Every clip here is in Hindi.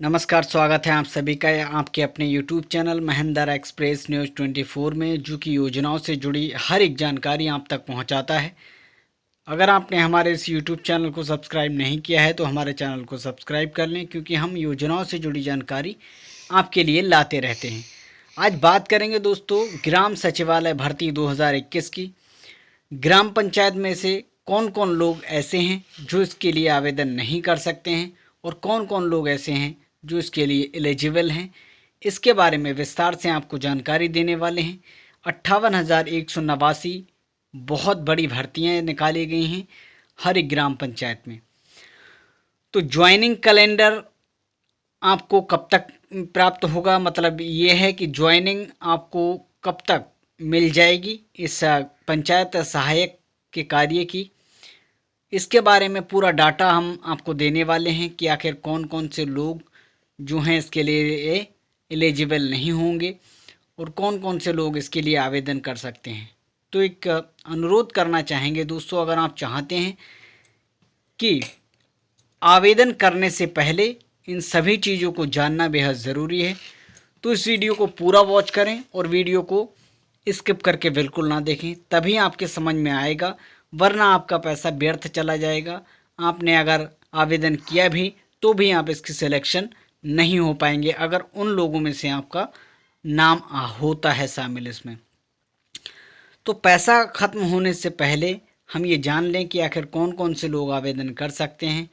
नमस्कार, स्वागत है आप सभी का आपके अपने YouTube channel Mahendra express news 24 में, जो कि योजनाओं से जुड़ी हर एक जानकारी आप तक पहुंचाता है। अगर आपने हमारे इस YouTube चैनल को सब्सक्राइब नहीं किया है तो हमारे चैनल को सब्सक्राइब कर लें, क्योंकि हम योजनाओं से जुड़ी जानकारी आपके लिए लाते रहते हैं। आज बात करेंगे दोस्तों ग्राम सचिवालय भर्ती 2021 की। ग्राम पंचायत में से कौन कौन लोग ऐसे हैं जो इसके लिए आवेदन नहीं कर सकते हैं और कौन कौन लोग ऐसे हैं जो इसके लिए एलिजिबल हैं, इसके बारे में विस्तार से आपको जानकारी देने वाले हैं। 58,189 बहुत बड़ी भर्तियां निकाली गई हैं हर एक ग्राम पंचायत में। तो ज्वाइनिंग कैलेंडर आपको कब तक प्राप्त होगा, मतलब ये है कि ज्वाइनिंग आपको कब तक मिल जाएगी इस पंचायत सहायक के कार्य की, इसके बारे में पूरा डाटा हम आपको देने वाले हैं कि आखिर कौन कौन से लोग जो हैं इसके लिए एलिजिबल नहीं होंगे और कौन कौन से लोग इसके लिए आवेदन कर सकते हैं। तो एक अनुरोध करना चाहेंगे दोस्तों, अगर आप चाहते हैं कि आवेदन करने से पहले इन सभी चीज़ों को जानना बेहद ज़रूरी है, तो इस वीडियो को पूरा वॉच करें और वीडियो को स्किप करके बिल्कुल ना देखें, तभी आपके समझ में आएगा, वरना आपका पैसा व्यर्थ चला जाएगा। आपने अगर आवेदन किया भी तो भी आप इसकी सिलेक्शन नहीं हो पाएंगे अगर उन लोगों में से आपका नाम होता है शामिल इसमें। तो पैसा ख़त्म होने से पहले हम ये जान लें कि आखिर कौन कौन से लोग आवेदन कर सकते हैं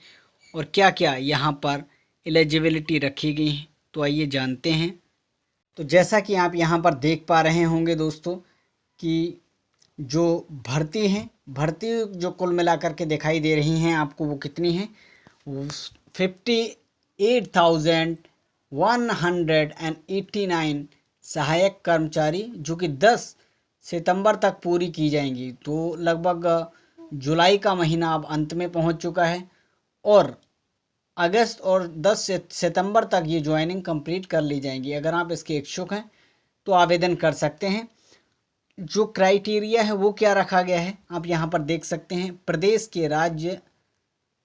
और क्या क्या यहाँ पर एलिजिबिलिटी रखी गई है। तो आइए जानते हैं। तो जैसा कि आप यहाँ पर देख पा रहे होंगे दोस्तों कि जो भर्ती जो कुल मिलाकर के दिखाई दे रही हैं आपको, वो कितनी हैं, 58,189 सहायक कर्मचारी, जो कि 10 सितंबर तक पूरी की जाएंगी। तो लगभग जुलाई का महीना अब अंत में पहुंच चुका है और अगस्त और 10 सितंबर तक ये ज्वाइनिंग कंप्लीट कर ली जाएंगी। अगर आप इसके इच्छुक हैं तो आवेदन कर सकते हैं। जो क्राइटेरिया है वो क्या रखा गया है आप यहाँ पर देख सकते हैं। प्रदेश के राज्य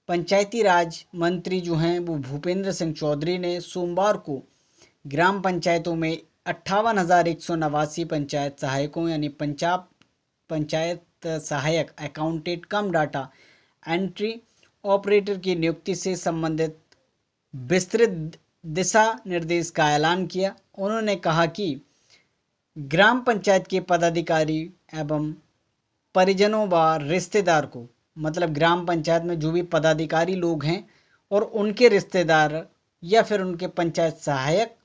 पंचायती राज मंत्री जो हैं वो भूपेंद्र सिंह चौधरी ने सोमवार को ग्राम पंचायतों में 58,189 पंचायत सहायकों यानी पंचायत सहायक अकाउंटेंट कम डाटा एंट्री ऑपरेटर की नियुक्ति से संबंधित विस्तृत दिशा निर्देश का ऐलान किया। उन्होंने कहा कि ग्राम पंचायत के पदाधिकारी एवं परिजनों व रिश्तेदार को, मतलब ग्राम पंचायत में जो भी पदाधिकारी लोग हैं और उनके रिश्तेदार या फिर उनके पंचायत सहायक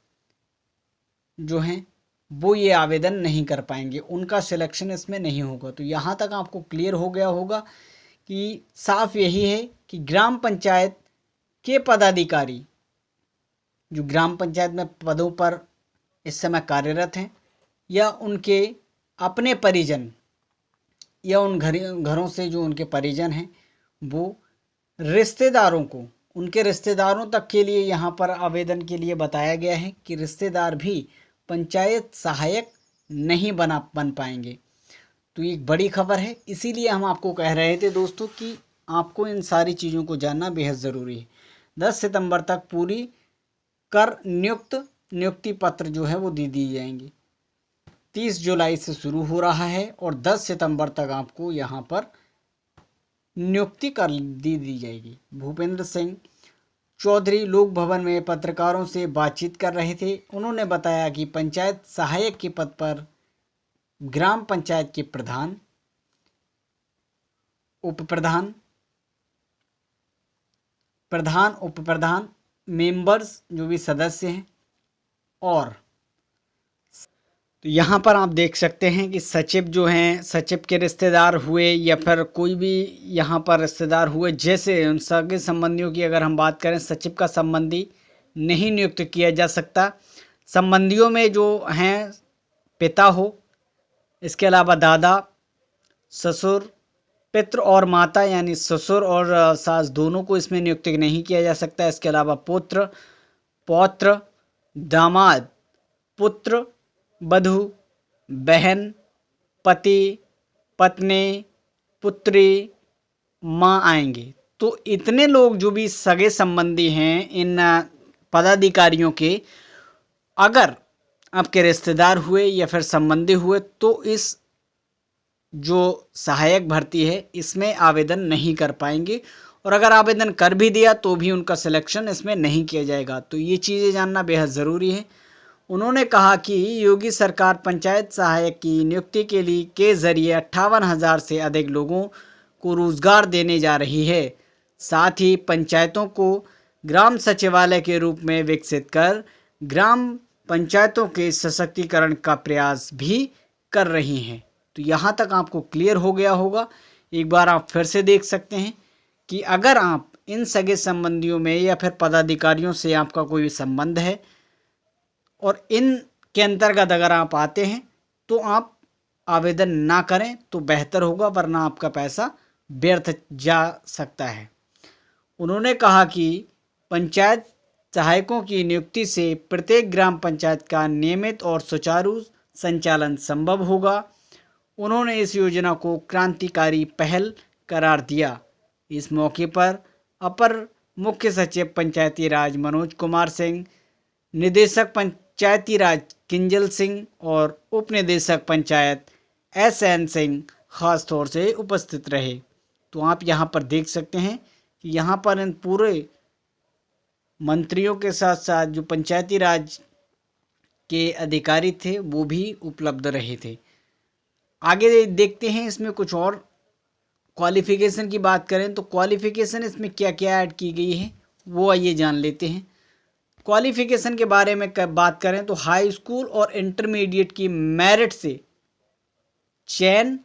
जो हैं वो ये आवेदन नहीं कर पाएंगे, उनका सिलेक्शन इसमें नहीं होगा। तो यहाँ तक आपको क्लियर हो गया होगा कि साफ यही है कि ग्राम पंचायत के पदाधिकारी जो ग्राम पंचायत में पदों पर इस समय कार्यरत हैं या उनके अपने परिजन या उन घरों से जो उनके परिजन हैं, वो रिश्तेदारों को, उनके रिश्तेदारों तक के लिए यहाँ पर आवेदन के लिए बताया गया है कि रिश्तेदार भी पंचायत सहायक नहीं बन पाएंगे। तो ये एक बड़ी खबर है, इसीलिए हम आपको कह रहे थे दोस्तों कि आपको इन सारी चीज़ों को जानना बेहद ज़रूरी है। 10 सितंबर तक पूरी कर नियुक्ति पत्र जो है वो दी जाएंगी। 30 जुलाई से शुरू हो रहा है और 10 सितंबर तक आपको यहाँ पर नियुक्ति कर दी जाएगी। भूपेंद्र सिंह चौधरी लोक भवन में पत्रकारों से बातचीत कर रहे थे। उन्होंने बताया कि पंचायत सहायक के पद पर ग्राम पंचायत के प्रधान, उप प्रधान, उप प्रधान, मेंबर्स जो भी सदस्य हैं, और तो यहाँ पर आप देख सकते हैं कि सचिव जो हैं, सचिव के रिश्तेदार हुए या फिर कोई भी यहाँ पर रिश्तेदार हुए, जैसे उन सगे संबंधियों की अगर हम बात करें, सचिव का संबंधी नहीं नियुक्त किया जा सकता। संबंधियों में जो हैं पिता हो, इसके अलावा दादा, ससुर, पितृ और माता यानी ससुर और सास दोनों को इसमें नियुक्त नहीं किया जा सकता। इसके अलावा पुत्र, पौत्र, दामाद, पुत्र, बधू, बहन, पति, पत्नी, पुत्री, माँ आएंगे। तो इतने लोग जो भी सगे संबंधी हैं इन पदाधिकारियों के अगर आपके रिश्तेदार हुए या फिर संबंधी हुए तो इस जो सहायक भर्ती है इसमें आवेदन नहीं कर पाएंगे, और अगर आवेदन कर भी दिया तो भी उनका सिलेक्शन इसमें नहीं किया जाएगा। तो ये चीज़ें जानना बेहद ज़रूरी है। उन्होंने कहा कि योगी सरकार पंचायत सहायक की नियुक्ति के जरिए 58,000 से अधिक लोगों को रोजगार देने जा रही है। साथ ही पंचायतों को ग्राम सचिवालय के रूप में विकसित कर ग्राम पंचायतों के सशक्तिकरण का प्रयास भी कर रही हैं। तो यहाँ तक आपको क्लियर हो गया होगा। एक बार आप फिर से देख सकते हैं कि अगर आप इन सगे संबंधियों में या फिर पदाधिकारियों से आपका कोई संबंध है और इन के अंतर्गत अगर आप आते हैं तो आप आवेदन ना करें तो बेहतर होगा, वरना आपका पैसा व्यर्थ जा सकता है। उन्होंने कहा कि पंचायत सहायकों की नियुक्ति से प्रत्येक ग्राम पंचायत का नियमित और सुचारू संचालन संभव होगा। उन्होंने इस योजना को क्रांतिकारी पहल करार दिया। इस मौके पर अपर मुख्य सचिव पंचायती राज मनोज कुमार सिंह, निदेशक पंचायती राज किंजल सिंह और उप निदेशक पंचायत SN सिंह खास तौर से उपस्थित रहे। तो आप यहाँ पर देख सकते हैं कि यहाँ पर इन पूरे मंत्रियों के साथ साथ जो पंचायती राज के अधिकारी थे वो भी उपलब्ध रहे थे। आगे देखते हैं इसमें कुछ और क्वालिफिकेशन की बात करें तो क्वालिफिकेशन इसमें क्या क्या ऐड की गई है वो आइए जान लेते हैं। क्वालिफिकेशन के बारे में बात करें तो हाई स्कूल और इंटरमीडिएट की मेरिट से चयन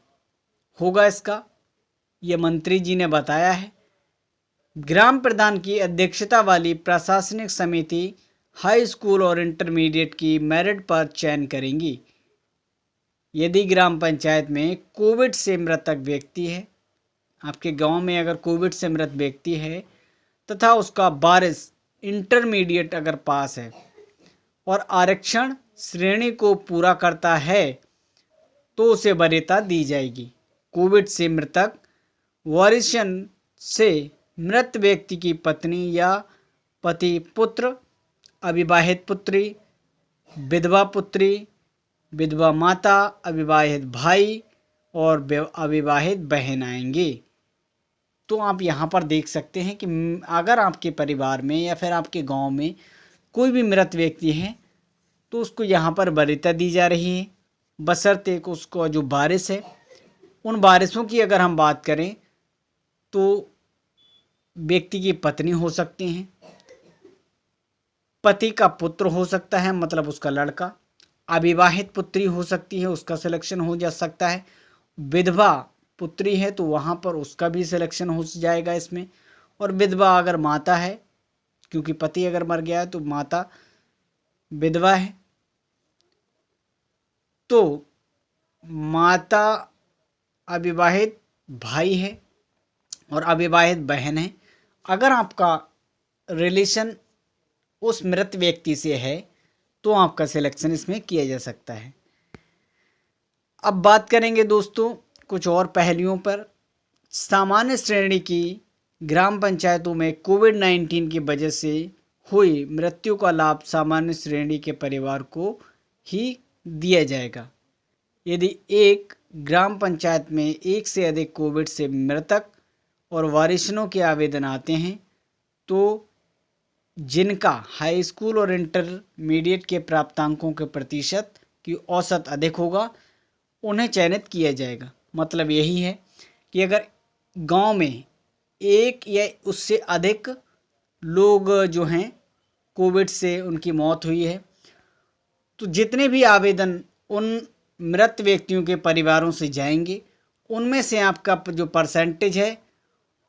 होगा इसका, ये मंत्री जी ने बताया है। ग्राम प्रधान की अध्यक्षता वाली प्रशासनिक समिति हाई स्कूल और इंटरमीडिएट की मेरिट पर चयन करेंगी। यदि ग्राम पंचायत में कोविड से मृतक व्यक्ति है, आपके गांव में अगर कोविड से मृत व्यक्ति है तथा उसका वारिस इंटरमीडिएट अगर पास है और आरक्षण श्रेणी को पूरा करता है तो उसे वरीयता दी जाएगी। कोविड से मृतक वारिसन से मृत व्यक्ति की पत्नी या पति, पुत्र, अविवाहित पुत्री, विधवा पुत्री, विधवा माता, अविवाहित भाई और अविवाहित बहन आएंगे। तो आप यहाँ पर देख सकते हैं कि अगर आपके परिवार में या फिर आपके गांव में कोई भी मृत व्यक्ति है तो उसको यहाँ पर वरीयता दी जा रही है, बशर्ते कि उसको जो वारिस है, उन वारिसों की अगर हम बात करें तो व्यक्ति की पत्नी हो सकती हैं, पति का पुत्र हो सकता है मतलब उसका लड़का, अविवाहित पुत्री हो सकती है उसका सिलेक्शन हो जा सकता है, विधवा पुत्री है तो वहाँ पर उसका भी सिलेक्शन हो जाएगा इसमें, और विधवा अगर माता है, क्योंकि पति अगर मर गया है तो माता विधवा है, तो माता अविवाहित भाई है और अविवाहित बहन है। अगर आपका रिलेशन उस मृत व्यक्ति से है तो आपका सिलेक्शन इसमें किया जा सकता है। अब बात करेंगे दोस्तों कुछ और पहलुओं पर। सामान्य श्रेणी की ग्राम पंचायतों में कोविड-19 की वजह से हुई मृत्यु का लाभ सामान्य श्रेणी के परिवार को ही दिया जाएगा। यदि एक ग्राम पंचायत में एक से अधिक कोविड से मृतक और वारिसों के आवेदन आते हैं तो जिनका हाई स्कूल और इंटरमीडिएट के प्राप्तांकों के प्रतिशत की औसत अधिक होगा उन्हें चयनित किया जाएगा। मतलब यही है कि अगर गांव में एक या उससे अधिक लोग जो हैं कोविड से उनकी मौत हुई है तो जितने भी आवेदन उन मृत व्यक्तियों के परिवारों से जाएंगे उनमें से आपका जो परसेंटेज है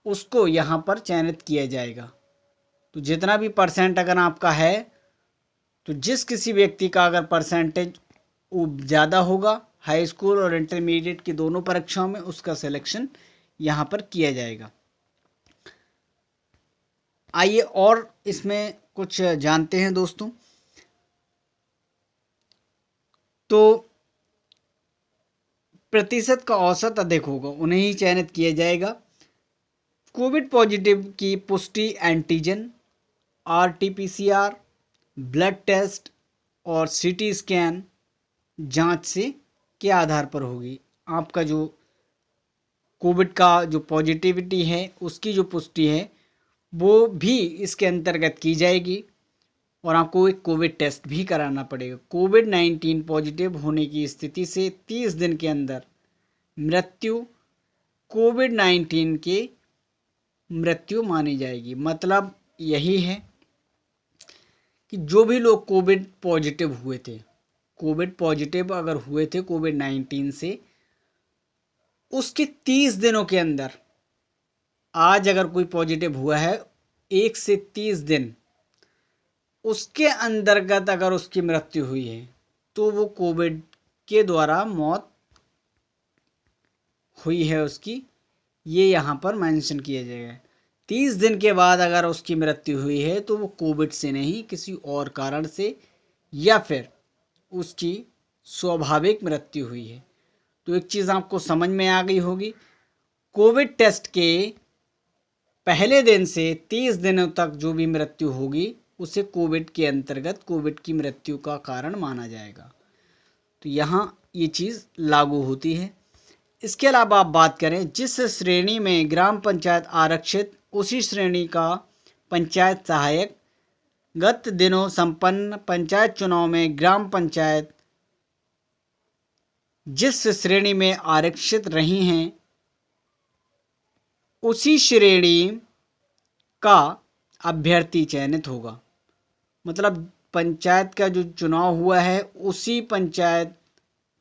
उसको यहाँ पर चयनित किया जाएगा। तो जितना भी परसेंट अगर आपका है तो जिस किसी व्यक्ति का अगर परसेंटेज ज़्यादा होगा हाई स्कूल और इंटरमीडिएट की दोनों परीक्षाओं में उसका सिलेक्शन यहाँ पर किया जाएगा। आइए और इसमें कुछ जानते हैं दोस्तों। तो प्रतिशत का औसत अधिक होगा उन्हें ही चयनित किया जाएगा। कोविड पॉजिटिव की पुष्टि एंटीजन RT-PCR ब्लड टेस्ट और सीटी स्कैन जांच से के आधार पर होगी। आपका जो कोविड का जो पॉजिटिविटी है उसकी जो पुष्टि है वो भी इसके अंतर्गत की जाएगी और आपको एक कोविड टेस्ट भी कराना पड़ेगा। कोविड-19 पॉजिटिव होने की स्थिति से 30 दिन के अंदर मृत्यु कोविड-19 के मृत्यु मानी जाएगी। मतलब यही है कि जो भी लोग कोविड पॉजिटिव हुए थे, कोविड पॉजिटिव अगर हुए थे कोविड-19 से, उसके 30 दिनों के अंदर, आज अगर कोई पॉजिटिव हुआ है 1 से 30 दिन, उसके अंतर्गत अगर उसकी मृत्यु हुई है तो वो कोविड के द्वारा मौत हुई है उसकी, ये यहाँ पर मेंशन किया जाएगा। 30 दिन के बाद अगर उसकी मृत्यु हुई है तो वो कोविड से नहीं, किसी और कारण से या फिर उसकी स्वाभाविक मृत्यु हुई है। तो एक चीज़ आपको समझ में आ गई होगी, कोविड टेस्ट के पहले दिन से 30 दिनों तक जो भी मृत्यु होगी उसे कोविड के अंतर्गत कोविड की मृत्यु का कारण माना जाएगा। तो यहाँ ये चीज़ लागू होती है। इसके अलावा आप बात करें, जिस श्रेणी में ग्राम पंचायत आरक्षित उसी श्रेणी का पंचायत सहायक गत दिनों संपन्न पंचायत चुनाव में ग्राम पंचायत जिस श्रेणी में आरक्षित रही हैं उसी श्रेणी का अभ्यर्थी चयनित होगा। मतलब पंचायत का जो चुनाव हुआ है उसी पंचायत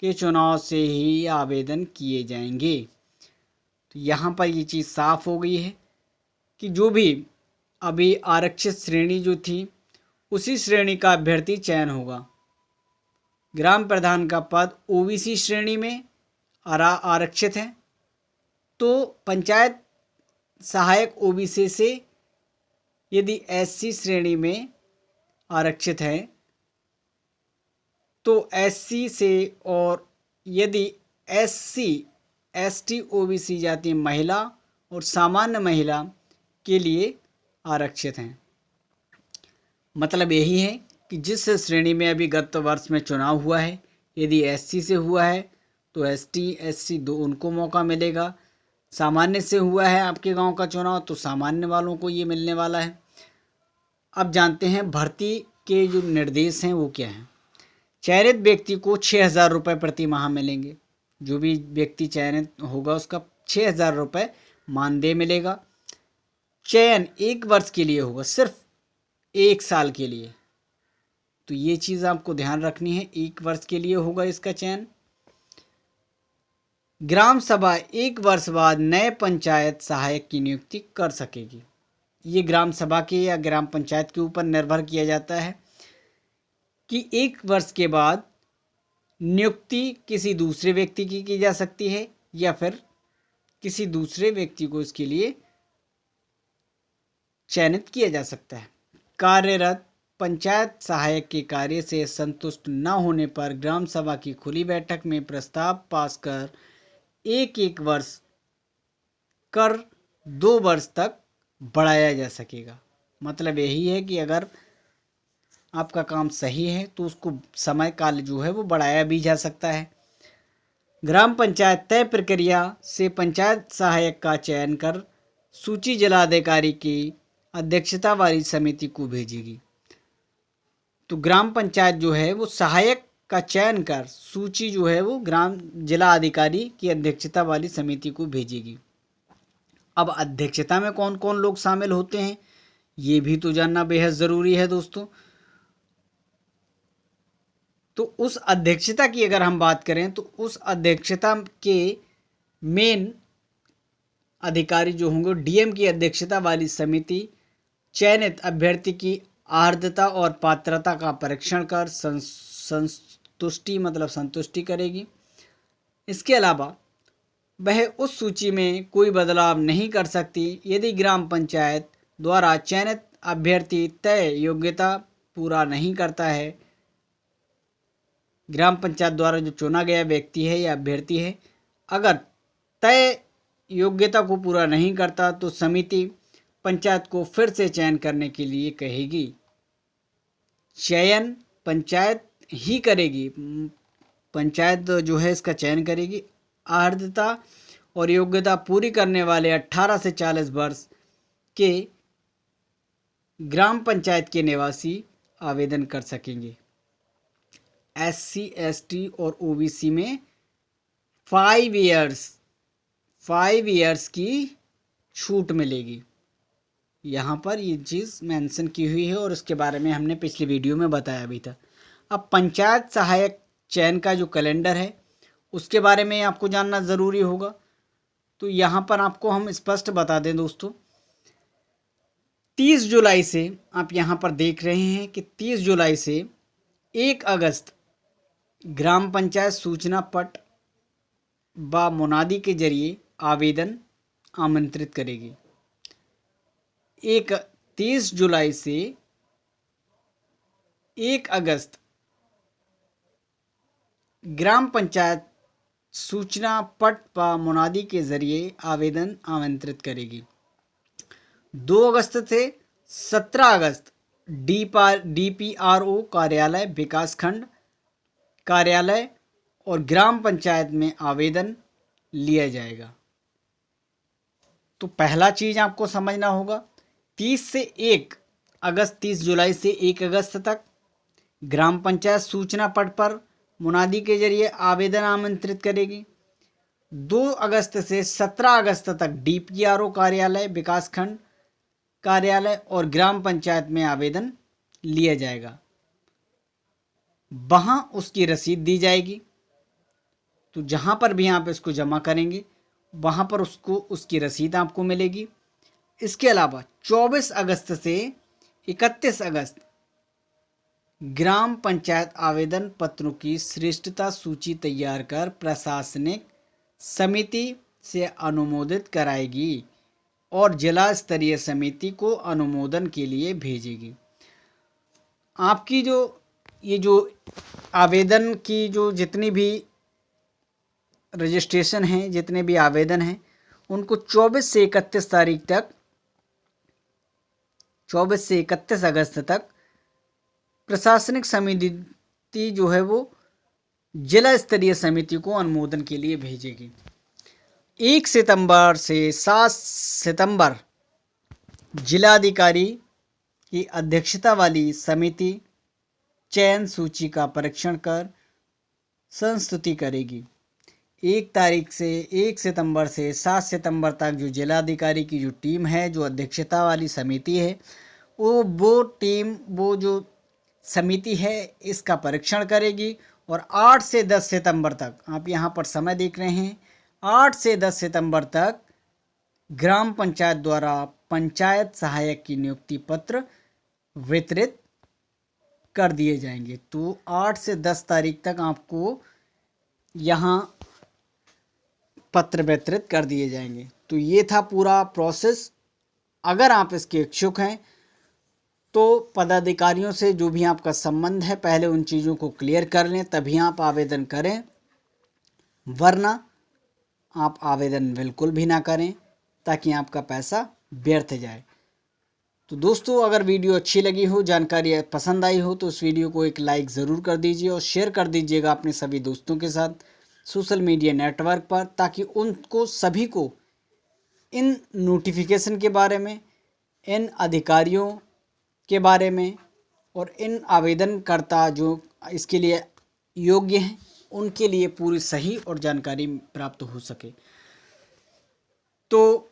के चुनाव से ही आवेदन किए जाएंगे। तो यहाँ पर ये चीज़ साफ हो गई है कि जो भी अभी आरक्षित श्रेणी जो थी उसी श्रेणी का अभ्यर्थी चयन होगा। ग्राम प्रधान का पद ओबीसी श्रेणी में आरक्षित है तो पंचायत सहायक ओबीसी से, यदि एससी श्रेणी में आरक्षित है तो एससी से, और यदि एससी एसटी ओबीसी जाति महिला और सामान्य महिला के लिए आरक्षित हैं। मतलब यही है कि जिस श्रेणी में अभी गत वर्ष में चुनाव हुआ है, यदि एससी से हुआ है तो एसटी एससी दो उनको मौका मिलेगा, सामान्य से हुआ है आपके गांव का चुनाव तो सामान्य वालों को ये मिलने वाला है। अब जानते हैं भर्ती के जो निर्देश हैं वो क्या हैं। चयनित व्यक्ति को 6,000 रुपये प्रति माह मिलेंगे। जो भी व्यक्ति चयनित होगा उसका 6,000 रुपये मानदेय मिलेगा। चयन 1 वर्ष के लिए होगा, सिर्फ 1 साल के लिए। तो ये चीज़ आपको ध्यान रखनी है, 1 वर्ष के लिए होगा इसका चयन। ग्राम सभा 1 वर्ष बाद नए पंचायत सहायक की नियुक्ति कर सकेगी। ये ग्राम सभा के या ग्राम पंचायत के ऊपर निर्भर किया जाता है कि 1 वर्ष के बाद नियुक्ति किसी दूसरे व्यक्ति की जा सकती है या फिर किसी दूसरे व्यक्ति को इसके लिए चयनित किया जा सकता है। कार्यरत पंचायत सहायक के कार्य से संतुष्ट न होने पर ग्राम सभा की खुली बैठक में प्रस्ताव पास कर 1 वर्ष कर 2 वर्ष तक बढ़ाया जा सकेगा। मतलब यही है कि अगर आपका काम सही है तो उसको समय काल जो है वो बढ़ाया भी जा सकता है। ग्राम पंचायत तय प्रक्रिया से पंचायत सहायक का चयन कर सूची जिलाधिकारी की अध्यक्षता वाली समिति को भेजेगी। तो ग्राम पंचायत जो है वो सहायक का चयन कर सूची जो है वो ग्राम जिला अधिकारी की अध्यक्षता वाली समिति को भेजेगी। अब अध्यक्षता में कौन कौन लोग शामिल होते हैं ये भी तो जानना बेहद ज़रूरी है दोस्तों। तो उस अध्यक्षता की अगर हम बात करें तो उस अध्यक्षता के मेन अधिकारी जो होंगे डीएम की अध्यक्षता वाली समिति चयनित अभ्यर्थी की आर्द्रता और पात्रता का परीक्षण कर संतुष्टि करेगी। इसके अलावा वह उस सूची में कोई बदलाव नहीं कर सकती यदि ग्राम पंचायत द्वारा चयनित अभ्यर्थी तय योग्यता पूरा नहीं करता है। ग्राम पंचायत द्वारा जो चुना गया व्यक्ति है या अभ्यर्थी है अगर तय योग्यता को पूरा नहीं करता तो समिति पंचायत को फिर से चयन करने के लिए कहेगी। चयन पंचायत ही करेगी, पंचायत जो है इसका चयन करेगी। अर्हता और योग्यता पूरी करने वाले 18 से 40 वर्ष के ग्राम पंचायत के निवासी आवेदन कर सकेंगे। SC ST और OBC में 5 इयर्स की छूट मिलेगी। यहाँ पर ये चीज़ मेंशन की हुई है और इसके बारे में हमने पिछली वीडियो में बताया भी था। अब पंचायत सहायक चयन का जो कैलेंडर है उसके बारे में आपको जानना ज़रूरी होगा। तो यहाँ पर आपको हम स्पष्ट बता दें दोस्तों, 30 जुलाई से आप यहाँ पर देख रहे हैं कि 30 जुलाई से 1 अगस्त ग्राम पंचायत सूचना पट व मुनादी के जरिए आवेदन आमंत्रित करेगी। 30 जुलाई से 1 अगस्त ग्राम पंचायत सूचना पट व मुनादी के जरिए आवेदन आमंत्रित करेगी। 2 अगस्त से 17 अगस्त DPRO कार्यालय, विकासखंड कार्यालय और ग्राम पंचायत में आवेदन लिया जाएगा। तो पहला चीज़ आपको समझना होगा, 30 जुलाई से 1 अगस्त तक ग्राम पंचायत सूचना पट पर मुनादी के जरिए आवेदन आमंत्रित करेगी। 2 अगस्त से 17 अगस्त तक DPRO कार्यालय, विकासखंड कार्यालय और ग्राम पंचायत में आवेदन लिया जाएगा। वहाँ उसकी रसीद दी जाएगी। तो जहाँ पर भी आप इसको जमा करेंगे वहाँ पर उसकी रसीद आपको मिलेगी। इसके अलावा 24 अगस्त से 31 अगस्त ग्राम पंचायत आवेदन पत्रों की श्रेष्ठता सूची तैयार कर प्रशासनिक समिति से अनुमोदित कराएगी और जिला स्तरीय समिति को अनुमोदन के लिए भेजेगी। आपकी ये जो आवेदन की जो जितनी भी रजिस्ट्रेशन हैं, जितने भी आवेदन हैं, उनको 24 से 31 अगस्त तक प्रशासनिक समिति जो है वो जिला स्तरीय समिति को अनुमोदन के लिए भेजेगी। 1 सितंबर से 7 सितंबर जिलाधिकारी की अध्यक्षता वाली समिति चयन सूची का परीक्षण कर संस्तुति करेगी। 1 सितंबर से 7 सितंबर तक जो जिलाधिकारी की जो टीम है, जो अध्यक्षता वाली समिति है, वो जो समिति है इसका परीक्षण करेगी और 8 से 10 सितंबर तक, आप यहाँ पर समय देख रहे हैं, 8 से 10 सितंबर तक ग्राम पंचायत द्वारा पंचायत सहायक की नियुक्ति पत्र वितरित कर दिए जाएंगे। तो 8 से 10 तारीख तक आपको यहाँ पत्र वितरित कर दिए जाएंगे। तो ये था पूरा प्रोसेस। अगर आप इसके इच्छुक हैं तो पदाधिकारियों से जो भी आपका संबंध है पहले उन चीज़ों को क्लियर कर लें, तभी आप आवेदन करें, वरना आप आवेदन बिल्कुल भी ना करें ताकि आपका पैसा व्यर्थ जाए। तो दोस्तों, अगर वीडियो अच्छी लगी हो, जानकारी पसंद आई हो तो उस वीडियो को एक लाइक ज़रूर कर दीजिए और शेयर कर दीजिएगा अपने सभी दोस्तों के साथ सोशल मीडिया नेटवर्क पर, ताकि उनको सभी को इन नोटिफिकेशन के बारे में, इन अधिकारियों के बारे में और इन आवेदनकर्ता जो इसके लिए योग्य हैं उनके लिए पूरी सही और जानकारी प्राप्त हो सके। तो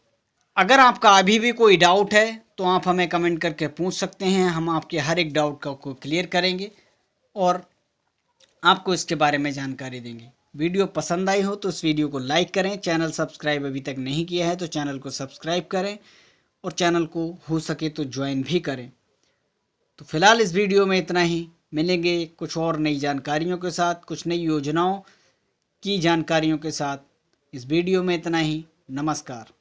अगर आपका अभी भी कोई डाउट है तो आप हमें कमेंट करके पूछ सकते हैं। हम आपके हर एक डाउट को क्लियर करेंगे और आपको इसके बारे में जानकारी देंगे। वीडियो पसंद आई हो तो इस वीडियो को लाइक करें। चैनल सब्सक्राइब अभी तक नहीं किया है तो चैनल को सब्सक्राइब करें और चैनल को हो सके तो ज्वाइन भी करें। तो फिलहाल इस वीडियो में इतना ही। मिलेंगे कुछ और नई जानकारियों के साथ, कुछ नई योजनाओं की जानकारियों के साथ। इस वीडियो में इतना ही। नमस्कार।